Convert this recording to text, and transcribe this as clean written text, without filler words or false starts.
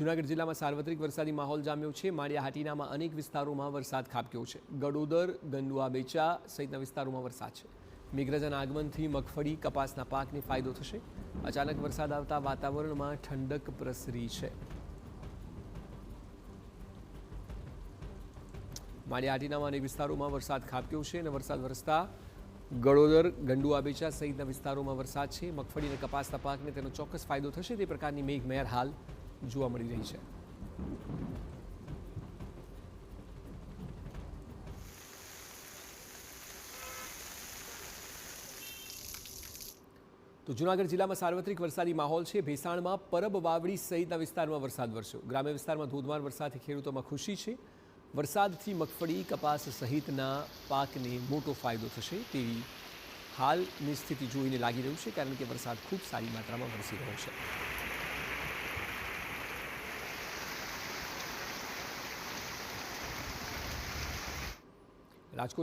જૂનાગઢ જિલ્લામાં સાર્વત્રિક વરસાદી માહોલ જામ્યો છે। માળિયા હાટીનામાં અનેક વિસ્તારોમાં વરસાદ ખાબક્યો છે। ગડોદર, ગંડુઆ બેચા સહિતના વિસ્તારોમાં વરસાદ છે। મેઘરાજાના આગમનથી મગફળી, કપાસના પાકને ફાયદો થશે। અચાનક વરસાદ આવતા વાતાવરણમાં ઠંડક પ્રસરી છે। માળિયા હાટીનામાં અનેક વિસ્તારોમાં વરસાદ ખાબક્યો છે અને વરસાદ વરસતા ગડોદર, ગંડુઆ બેચા સહિતના વિસ્તારોમાં વરસાદ છે। મગફળી અને કપાસના પાકને તેનો ચોક્કસ ફાયદો થશે તે પ્રકારની મેઘમહેર હાલ જોવા મળી રહી છે। તો જૂનાગઢ જિલ્લામાં સાર્વત્રિક વરસાદી માહોલ છે। ભેસાણમાં પરબ, વાવડી સહિતના વિસ્તારમાં વરસાદ વરસ્યો। ગ્રામ્ય વિસ્તારમાં ધોધમાર વરસાદથી ખેડૂતોમાં ખુશી છે। વરસાદથી મગફળી, કપાસ સહિતના પાકને મોટો ફાયદો થશે તેવી હાલની સ્થિતિ જોઈને લાગી રહ્યું છે, કારણ કે વરસાદ ખૂબ સારી માત્રામાં વરસી રહ્યો છે।